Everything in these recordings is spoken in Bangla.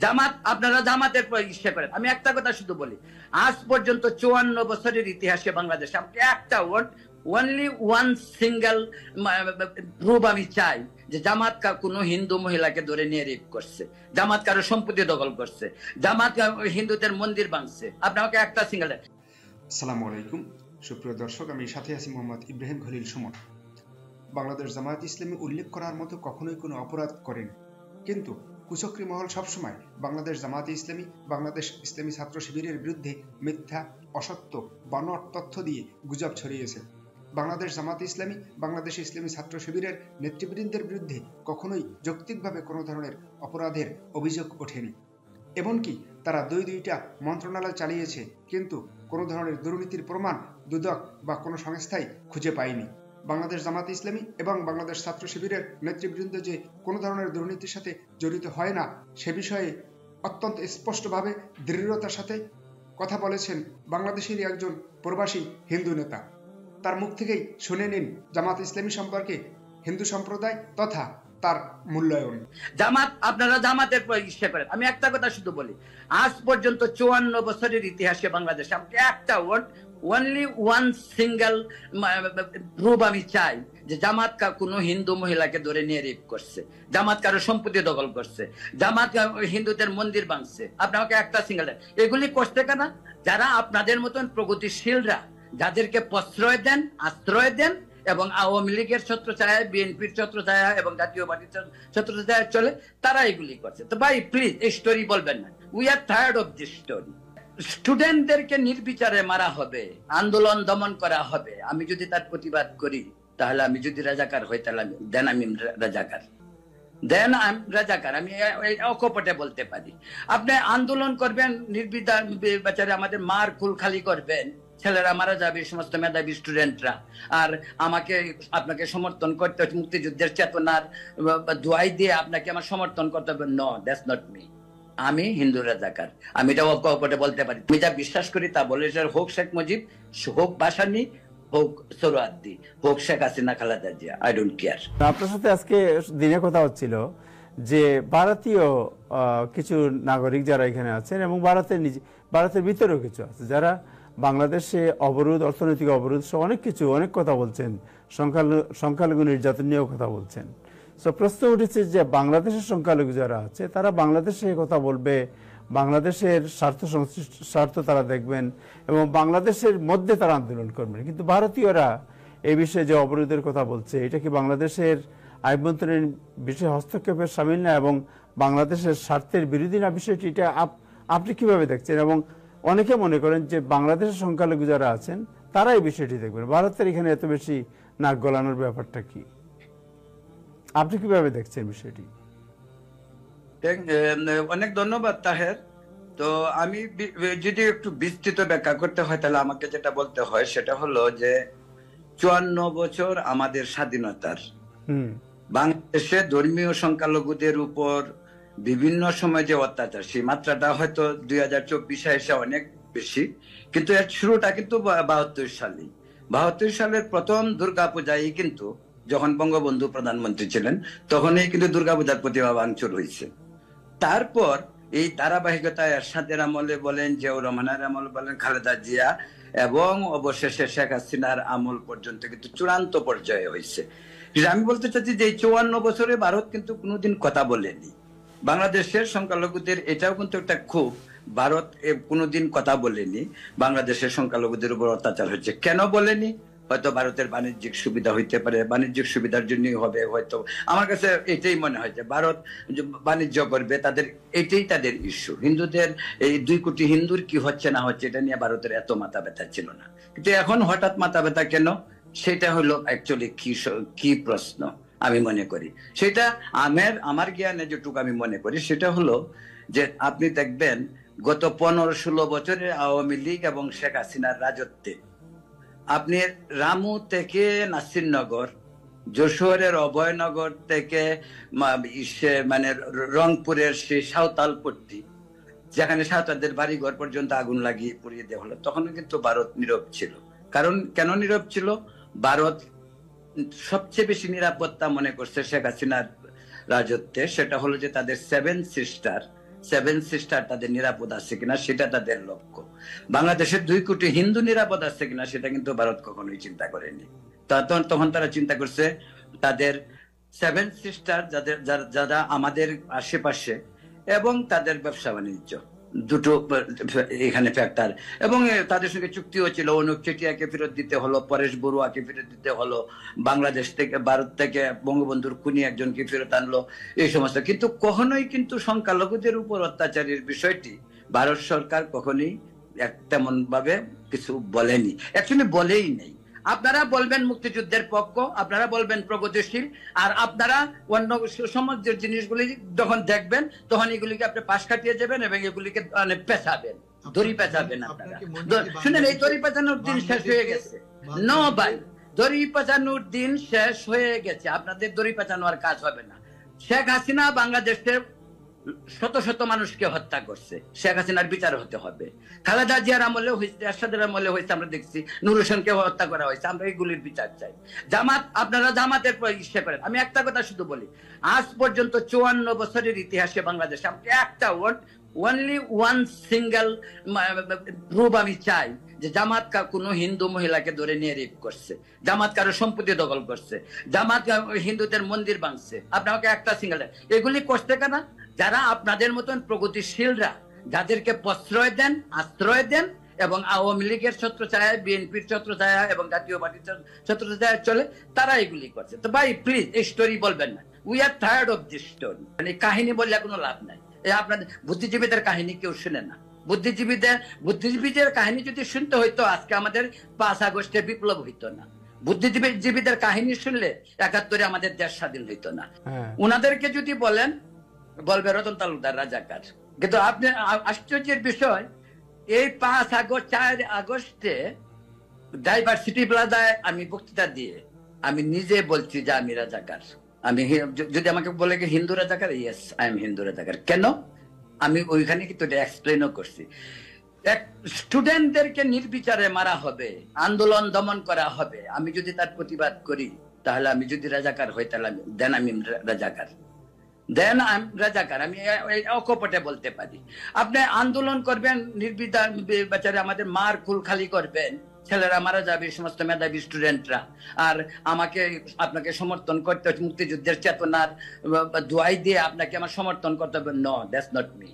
জামাত, আপনারা জামাতের ইচ্ছে করেন। আমি একটা কথা শুধু বলি, আজ পর্যন্ত 54 বছরের ইতিহাসে বাংলাদেশে আমাকে একটা অনলি ওয়ান সিঙ্গেল প্রুফ আমি চাই যে জামাত কোনো হিন্দু মহিলাকে ধরে নিয়ে রেপ করছে, জামাত কারো সম্পত্তি দখল করছে, জামাত হিন্দুদের মন্দির ভাঙছে। আপনি আমাকে একটা সিঙ্গেল। আসসালামু আলাইকুম সুপ্রিয় দর্শক, আমি সাথে আছি মোহাম্মদ ইব্রাহিম খলিল সুমন। বাংলাদেশ জামায়াত ইসলামী উল্লেখ করার মতো কখনোই কোনো অপরাধ করেনি, কিন্তু কুচক্রী মহল সবসময় বাংলাদেশ জামায়াত ইসলামী, বাংলাদেশ ইসলামী ছাত্র শিবিরের বিরুদ্ধে মিথ্যা, অসত্য, বানোয়াট তথ্য দিয়ে গুজব ছড়িয়েছে। বাংলাদেশ জামায়াত ইসলামী, বাংলাদেশ ইসলামী ছাত্র শিবিরের নেতৃবৃন্দের বিরুদ্ধে কখনোই যৌক্তিকভাবে কোনো ধরনের অপরাধের অভিযোগ ওঠেনি। এমনকি তারা দুইটা মন্ত্রণালয় চালিয়েছে, কিন্তু কোনো ধরনের দুর্নীতির প্রমাণ দুদক বা কোনো সংস্থাই খুঁজে পায়নি। বাংলাদেশ জামায়াত ইসলামী এবং বাংলাদেশ ছাত্র শিবিরের নেতৃবৃন্দ যে কোনো ধরনের দুর্নীতির সাথে জড়িত হয় না, সে বিষয়ে অত্যন্ত স্পষ্টভাবে দৃঢ়তার সাথে কথা বলেছেন বাংলাদেশেরই একজন প্রবাসী হিন্দু নেতা। তার মুখ থেকেই শুনে নিন জামায়াত ইসলামী সম্পর্কে হিন্দু সম্প্রদায় তথা তার মূল্যায়ন। জামাত, আপনারা জামাতের ইচ্ছে করেন। আমি একটা কথা শুধু বলি, আজ পর্যন্ত 54 বছরের ইতিহাসে বাংলাদেশে আমাকে একটা অনলি ওয়ান সিঙ্গেল প্রুফ আমি চাই যে জামাত কোনো হিন্দু মহিলাকে ধরে নিয়ে রেপ করছে, জামাত কারো সম্পত্তি দখল করছে, জামাত হিন্দুদের মন্দির ভাঙছে। আপনি আমাকে একটা সিঙ্গেল। এগুলি করছে কেন? যারা আপনাদের মতন প্রগতিশীলরা যাদেরকে প্রশ্রয় দেন, আশ্রয় দেন এবং আওয়ামী লীগের ছত্রছায়ায়, বিএনপির ছত্রছায়া এবং জাতীয় পার্টির ছত্রছায়ায় চলে, তারা এগুলি করছে। তো ভাই প্লিজ এই স্টোরি বলবেন না। We are tired of this story. স্টুডেন্টদেরকে নির্বিচারে মারা হবে, আন্দোলন দমন করা হবে। আমি যদি তার প্রতিবাদ করি, তাহলে আমি যদি রাজাকার হই, তাহলে আমি রাজাকার। আমি অকপটে বলতে পারি। আপনি আন্দোলন করবেন, নির্বিচারে আমাদের মার কুল খালি করবেন, ছেলেরা মারা যাবে, সমস্ত মেধাবী স্টুডেন্টরা, আর আপনাকে সমর্থন করতে হবে মুক্তিযুদ্ধের চেতনার দোয়াই দিয়ে আপনাকে আমার সমর্থন করতে হবে। No, that's not me. আমি হিন্দু রাজাকার, আমি এটা অকপটে বলতে পারি। আমি যা বিশ্বাস করি তা বলে, হোক শেখ মুজিব, হোক বাসানি, হোক সোহরাওয়ার্দী, হোক Sheikh Hasina, Khaleda Zia, I don't care. আপনার সাথে আজকে দিনে কথা হচ্ছিল যে ভারতীয় কিছু নাগরিক যারা এখানে আছেন এবং ভারতের ভিতরেও কিছু আছে যারা বাংলাদেশে অবরোধ, অর্থনৈতিক অবরোধ সহ অনেক কথা বলছেন, সংখ্যালঘু নির্যাতন নিয়েও কথা বলছেন। সো প্রশ্ন উঠেছে যে বাংলাদেশের সংখ্যালঘু যারা আছে তারা বাংলাদেশে কথা বলবে, বাংলাদেশের স্বার্থ তারা দেখবেন এবং বাংলাদেশের মধ্যে তারা আন্দোলন করবেন, কিন্তু ভারতীয়রা এই বিষয়ে যে অবরোধের কথা বলছে, এটা কি বাংলাদেশের আভ্যন্তরীণ বিষয়ে হস্তক্ষেপের সামিল না এবং বাংলাদেশের স্বার্থের বিরোধী না? বিষয়টি এটা আপনি কিভাবে দেখছেন? এবং অনেকে মনে করেন যে বাংলাদেশের সংখ্যালঘু যারা আছেন তারা এই বিষয়টি দেখবেন, ভারতের এখানে এত বেশি নাক গলানোর ব্যাপারটা কি? আপনি কিভাবে দেখছেন বিষয়টি? অনেক ধন্যবাদ তাহের। তো আমি যদি একটু বিস্তৃত ব্যাখ্যা করতে হয়, তাহলে আমাকে যেটা বলতে হয় সেটা হলো যে 54 বছর আমাদের স্বাধীনতার বাংলাদেশে ধর্মীয় সংখ্যালঘুদের উপর বিভিন্ন সময় যে অত্যাচার, সেই মাত্রাটা হয়তো 2024 এসে অনেক বেশি, কিন্তু এর শুরুটা কিন্তু 72 সালের প্রথম দুর্গাপূজায়, কিন্তু যখন বঙ্গবন্ধু প্রধানমন্ত্রী ছিলেন তখনই কিন্তু দুর্গাপূজার প্রতিভা ভাঙচুর হয়েছে। তারপর এই ধারাবাহিকতায় এরশাদের আমলে বলেন, জিয়াউর রহমানের আমল বলেন, খালেদা জিয়া এবং অবশেষে শেখ হাসিনার আমল পর্যন্ত কিন্তু চূড়ান্ত পর্যায়ে হয়েছে। আমি বলতে চাচ্ছি যে এই 54 বছরে ভারত কিন্তু কোনোদিন কথা বলেনি বাংলাদেশের সংখ্যালঘুদের। এটাও কিন্তু একটা খুব, ভারত কোনোদিন কথা বলেনি বাংলাদেশের সংখ্যালঘুদের উপর অত্যাচার হচ্ছে। কেন বলেনি? হয়তো ভারতের বাণিজ্যিক সুবিধা হইতে পারে, বাণিজ্যিক সুবিধার জন্যই হবে হয়তো। আমার কাছে এটাই মনে হয় যে ভারত বাণিজ্য করবে, এটাই তাদের ইস্যু। হিন্দুদের এই 2 কোটি হিন্দুর কি হচ্ছে না হচ্ছে এটা নিয়ে ভারতের এত মাথা ব্যথা ছিল না, কিন্তু এখন হঠাৎ মাথা ব্যথা কেন? সেটা হলো অ্যাকচুয়ালি কি প্রশ্ন আমি মনে করি। সেটা আমার জ্ঞানে যেটুকু আমি মনে করি সেটা হলো যে আপনি দেখবেন গত 15-16 বছরে আওয়ামী লীগ এবং শেখ হাসিনার রাজত্বে আপনি রামু থেকে নাসিরনগর, যশোরের অভয়নগর থেকে মানে রংপুরের সেই সাঁওতালপট্টি, যেখানে সাঁওতালদের বাড়িঘর পর্যন্ত আগুন লাগিয়ে পুড়িয়ে দেওয়া হলো, তখন কিন্তু ভারত নীরব ছিল। কারণ কেন নীরব ছিল? ভারত সবচেয়ে বেশি নিরাপত্তা মনে করছে শেখ হাসিনার রাজত্বে, সেটা হলো যে তাদের 7 সিস্টার সেভেন সিস্টার তাদের নিরাপদ আছে কিনা সেটা তাদের লক্ষ্য। বাংলাদেশের 2 কোটি হিন্দু নিরাপদ আছে কিনা সেটা কিন্তু ভারত কখনোই চিন্তা করেনি। তখন তারা চিন্তা করছে তাদের 7 সিস্টার যারা আমাদের আশেপাশে এবং তাদের ব্যবসা বাণিজ্য দুটো এখানে ফ্যাক্টর, এবং তাদের সঙ্গে চুক্তি হয়েছিল অনুপ চেটিয়াকে ফেরত দিতে হলো, পরেশ বড়ুয়াকে ফেরত দিতে হলো, বাংলাদেশ থেকে ভারত থেকে বঙ্গবন্ধুর খুনি একজনকে ফেরত আনলো, এই সমস্ত। কিন্তু কখনোই কিন্তু সংখ্যালঘুদের উপর অত্যাচারের বিষয়টি ভারত সরকার কখনোই তেমন ভাবে কিছু বলেনি, অ্যাকচুয়ালি বলেই নেই। আপনারা বলবেন মুক্তিযুদ্ধের পক্ষ, আপনারা বলবেন প্রগতিশীল, আর আপনারা অন্য সমাজের জিনিসগুলি যখন দেখবেন তখন এগুলিকে আপনি পাশ কাটিয়ে যাবেন এবং এগুলিকে পেঁচাবেন, দড়ি পেঁচাবেন। আপনারা শুনেন, এই দড়ি পেঁচানোর দিন শেষ হয়ে গেছে। নো ভাই, দড়ি পেঁচানোর দিন শেষ হয়ে গেছে। আপনাদের দড়ি পেঁচানো আর কাজ হবে না। শেখ হাসিনা বাংলাদেশের শত শত মানুষকে হত্যা করছে, শেখ হাসিনার বিচার হতে হবে। খালেদা জিয়ার আমলে হয়েছে, এরশাদের আমলে হয়েছে, আমরা দেখছি নুর হোসেনকে হত্যা করা হয়েছে। আমরা এগুলির বিচার চাই। জামাত, আপনারা জামাতের ইচ্ছে করেন। আমি একটা কথা শুধু বলি, আজ পর্যন্ত 54 বছরের ইতিহাসে বাংলাদেশে আমাকে একটা অনলি ওয়ান সিঙ্গেল প্রুফ আমি চাই যে জামাত কোনো হিন্দু মহিলাকে ধরে নিয়ে রেপ করছে, জামাত কারো সম্পত্তি দখল করছে, জামাত হিন্দুদের মন্দির ভাঙছে। আপনাকে একটা সিঙ্গেল, এগুলি করছে কেন? যারা আপনাদের মতন প্রগতিশীলরা যাদেরকে প্রশ্রয় দেন, আশ্রয় দেন এবং আওয়ামী লীগের ছত্রছায়া, বিএনপির ছত্রছায়া এবং জাতীয় পার্টির ছত্রছায়া চলে, তারা এগুলি করছে। তো ভাই প্লিজ এই স্টোরি বলবেন না। We are tired of this story. মানে কাহিনী বললে কোনো লাভ নাই। আপনাদের বুদ্ধিজীবীদের কাহিনী কেউ শুনে না। বুদ্ধিজীবীদের কাহিনী যদি শুনতে হইতো আজকে আমাদের 5 আগস্টে বিপ্লব হইতো না। বুদ্ধিজীবীদের কাহিনী শুনলে 71-এ আমাদের দেশ স্বাধীন হইতো না। উনাদেরকে যদি বলেন, বলবে রতন তালুকদার রাজাকার। কিন্তু আপনি আশ্চর্যের বিষয়, এই 4 আগস্টে ডাইভার্সিটি প্লাজায় আমি বক্তৃতা দিয়ে আমি নিজে বলছি যে আমি রাজাকার। আমি যদি আমাকে বলে কি হিন্দু রাজাকার, ইয়েস আই এম হিন্দু রাজাকার। কেন? আমি ওইখানে কিন্তু এক্সপ্লেনও করছি। স্টুডেন্টদেরকে নির্বিচারে মারা হবে, আন্দোলন দমন করা হবে, আমি যদি তার প্রতিবাদ করি তাহলে আমি যদি রাজাকার হই তাহলে দেন আমি রাজাকার, দেন আমি রাজাকার। আমি অকপটে বলতে পারি। আপনি আন্দোলন করবেন নির্বিচারে, আমাদের মার কুল খালি করবেন, ছেলেরা মারা যাবে, সমস্ত মেধাবী স্টুডেন্টরা, আর আপনাকে সমর্থন করতে হবে মুক্তিযুদ্ধের চেতনার দোয়াই দিয়ে আপনাকে আমার সমর্থন করতে হবে। No, that's not me.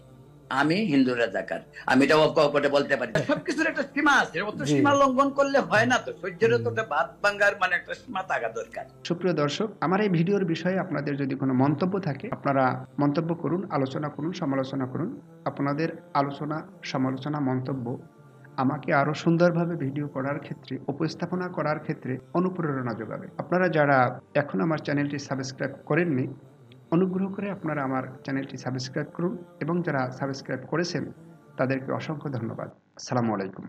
আমি হিন্দু রাজাকার। আমি এটা অকপটে বলতে পারি। সবকিছুর একটা সীমা আছে, অত সীমা লঙ্ঘন করলে হয় না। তো সহ্যের তো ভাত ভাঙ্গার মানে একটা সীমা থাকা দরকার। সুপ্রিয় দর্শক, আমার এই ভিডিওর বিষয়ে আপনাদের যদি কোনো মন্তব্য থাকে, আপনারা মন্তব্য করুন, আলোচনা করুন, সমালোচনা করুন। আপনাদের আলোচনা, সমালোচনা, মন্তব্য আমাকে আরো সুন্দরভাবে ভিডিও করার ক্ষেত্রে, উপস্থাপনা করার ক্ষেত্রে অনুপ্রেরণা যোগাবে। আপনারা যারা এখন আমার চ্যানেলটি সাবস্ক্রাইব করেননি, অনুগ্রহ করে আপনারা আমার চ্যানেলটি সাবস্ক্রাইব করুন, এবং যারা সাবস্ক্রাইব করেছেন তাদেরকে অসংখ্য ধন্যবাদ। আসসালামু আলাইকুম।